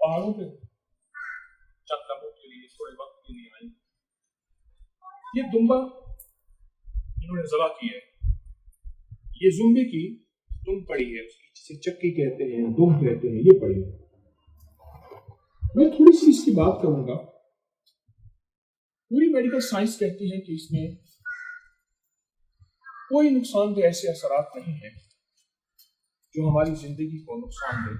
पहाड़ों पे चंद लम्हों के लिए, थोड़े वक्त के लिए आए। ये दुम्बा इन्होंने ज़बह की है। ये जुम्बे की दुम पड़ी है, उसकी जिसे चक्की कहते हैं, दुम कहते हैं, ये पड़ी है। मैं थोड़ी सी इसकी बात करूंगा। पूरी मेडिकल साइंस कहती है कि इसमें कोई नुकसानदेह ऐसे असरात नहीं है जो हमारी जिंदगी को नुकसान दे।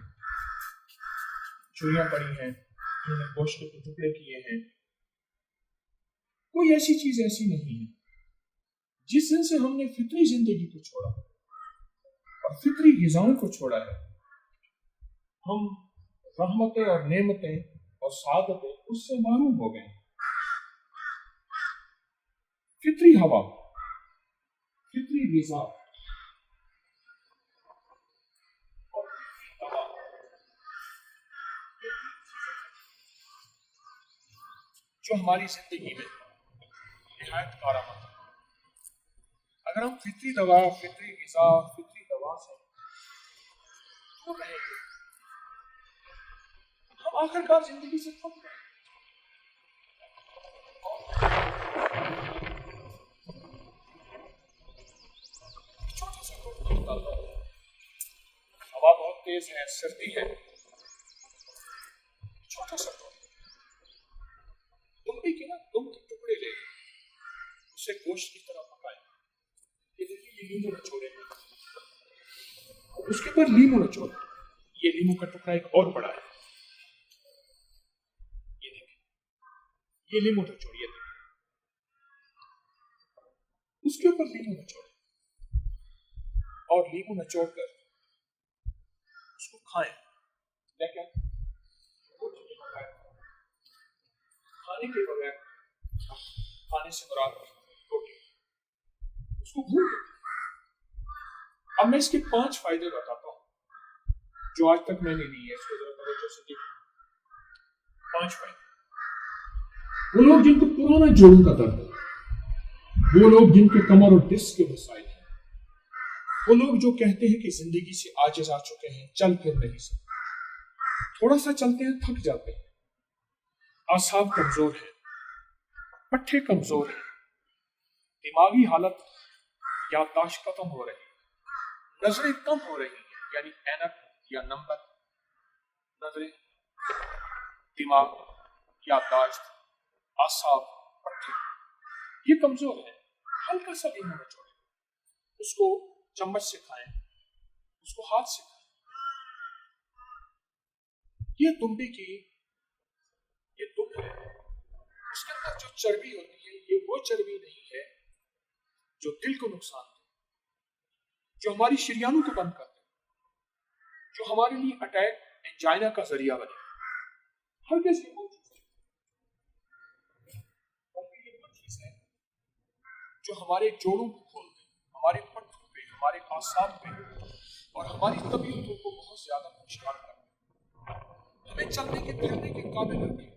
चुरियां पड़ी हैं, इन्होंने गोश्त के टुकड़े किए हैं, कोई ऐसी चीज ऐसी नहीं है। जिस दिन से हमने फितरी जिंदगी को छोड़ा और फितरी ग़िज़ाओं को छोड़ा है, हम रहमतें और नेमतें और सादतें उससे महरूम हो गए। फितरी हवा, फितरी ग़िज़ा और फितरी हवा, जो हमारी जिंदगी में निहायत कारआमद है। अगर हम फितरी दवा, फितरी ग़िज़ा, फितरी दवा से दूर रहेंगे, हम आखिरकार जिंदगी से थक गए। छोटा सा हवा बहुत तेज है, सर्दी है, छोटा सा तुम भी ना तुम के टुकड़े ले उसे गोश्त की तरह पकाए। ये देखिए, ये लीमू निचोड़े, उसके ऊपर लीमू निचोड़े, ये लीमू का टुकड़ा एक और बड़ा है। ये देखिए, ये लीमू निचोड़िए, उसके ऊपर लीमू निचोड़े और लीमू निचोड़ कर उसको खाएं। लेकिन खाने के बगैर, खाने से मुराद रोटी, उसको भूल। अब मैं इसके 5 फायदे बताता हूं जो आज तक मैंने लिए, इसको जरा तवज्जो से देखो। 5 फायदे। वो लोग जिनको पुराना जोड़ों का दर्द है, वो लोग जिनके कमर और डिस्क के मसाइल हैं, वो लोग जो कहते हैं कि जिंदगी से आजिज आ चुके हैं, चल फिर नहीं सकते, थोड़ा सा चलते हैं थक जाते हैं, आसाब कमजोर है, पट्टे कमजोर है, दिमागी हालत याददाश्त खत्म हो रही है, नजरें कम हो रही हैं, यानी ऐनक या नंबर, नजरें, दिमाग, याददाश्त, आसाब, पट्टे, ये कमजोर है। हल्का सा लीमू निचोड़े, उसको चम्मच से खाएं, उसको हाथ से खाएं। ये दुम्बे की ये दुम है, उसके अंदर जो चर्बी होती है, ये वो चर्बी नहीं है जो दिल को नुकसान दे, जो हमारी शरीयानों को बंद कर दे, जो हमारे लिए अटैक, एंजाइना का जरिया बने। हर किसी ये वो चीज है, बल्कि ये वो चीज है जो हमारे जोड़ों को खोल दे, हमारे पट्टों पे, हमारे आसाब पे और हमारी तबीयतों को बहुत ज्यादा खुशहाल कर दे, हमें चलने के फिरने के काबिल रखे,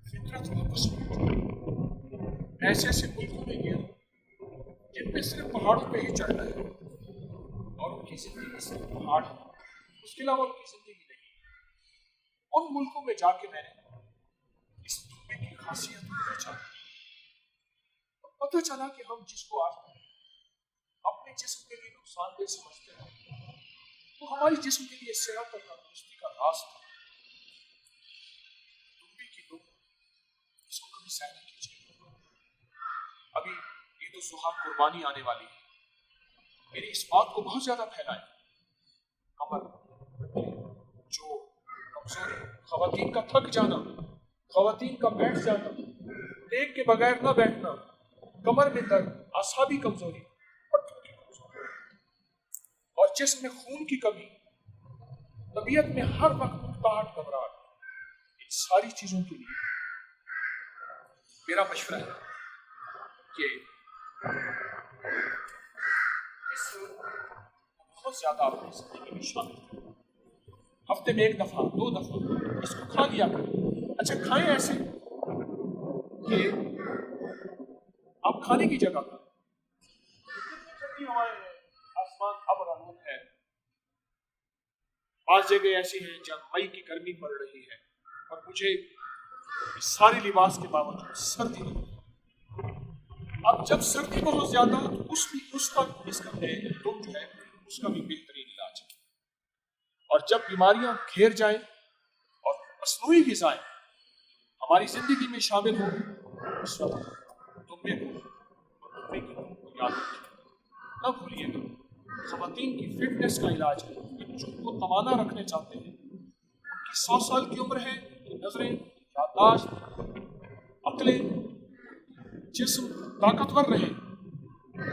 फितरत वापस मिले। ऐसे ऐसे मुल्कों में गया जिन पे सिर्फ पहाड़ों पे ही चढ़ना है और उनकी जिंदगी सिर्फ पहाड़ है, उसके अलावा उनकी जिंदगी नहीं। उन मुल्कों में जाके मैंने इस दुम्बे की खासियत को पहचाना, पता चला कि हम जिसको आज अपने जिस्म के लिए नुकसानदेह समझते हैं, वो हमारी जिस्म के लिए सेहत और तंदुरुस्ती का राज था। दुम्बे की दुम, इसको कभी सहन नहीं कीजिए। अभी ये तो सुहाग कुर्बानी आने वाली है, मेरी इस बात को बहुत ज्यादा फैलाएं। कमर, जो कमजोरी, खवातीन का थक जाना, खवातीन का बैठ जाना, टेक के बगैर ना बैठना, कमर में दर्द, आसाबी कमजोरी, पट्टों की कमजोरी और जिस्म में खून की कमी, तबीयत में हर वक्त उकताहट, घबराहट, इन सारी चीजों के लिए मेरा मशवरा है कि इस बहुत ज्यादा अपनी जिंदगी में शामिल करें। हफ्ते में 1 दफा 2 दफा इसको खा लिया करें। अच्छा, खाएं ऐसे कि आप खाने की जगह पर ठंडी हवाएं हैं, आसमान अब्र आलूद है, बाज़ जगह ऐसी हैं जहाँ मई की गर्मी पड़ रही है और मुझे सारे लिबास के बावजूद सर्दी लगी। अब जब सर्दी बहुत ज्यादा तो उसका दुख जो है उसका भी बेहतरीन इलाज है। और जब बीमारियां घेर जाएं और मसनूई ग़िज़ाएं हमारी जिंदगी में शामिल हो, उस वक्त दुम्बे को और दुम्बे की धूप को याद रखिए, न भूलिएगा। ख़वातीन की फिटनेस का इलाज है। जिनको तवाना रखने चाहते हैं, उनकी 100 साल की उम्र है, नजरें, याददाश्त, अक्लें, जिस्म ताकतवर रहे,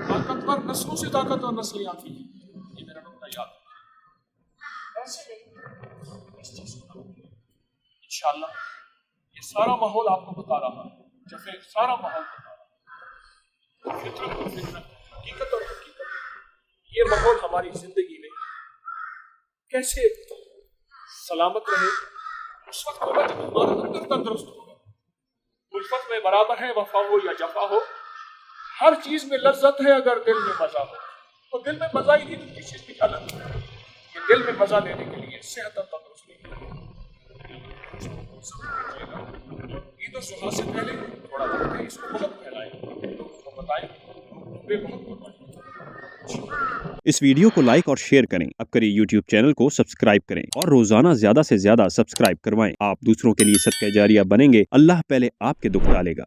ताकतवर नस्लों से ताकतवर नस्लें आती हैं। ये मेरा नुक्ता याद रखिए। ऐसे में इस चीज को इंशाअल्लाह ये सारा माहौल आपको बता रहा है, जैसे सारा माहौल बता रहा है, फितरत और फितरत, हकीकत और हकीकत, ये माहौल हमारी जिंदगी में कैसे सलामत रहे, उस वक्त होगा जब हमारा अंदर तंदुरुस्त होगा। उल्फत में बराबर है, वफा हो या जफा हो, हर चीज में लज्जत है अगर दिल में मजा हो। तो दिल में मजा ही नहीं तो किस चीज की क्या लज्जत है? ये दिल में मजा लेने के लिए सेहत और तंदुरुस्ती ईद उल-जुहा से पहले थोड़ा वक्त है, इसको बहुत फैलाएं, लोगों को बताएं, वे बहुत कुर्बानी। इस वीडियो को लाइक और शेयर करें। अब करें YouTube चैनल को सब्सक्राइब करें और रोजाना ज्यादा से ज्यादा सब्सक्राइब करवाएं। आप दूसरों के लिए सदका जारिया बनेंगे। अल्लाह पहले आपके दुख टालेगा।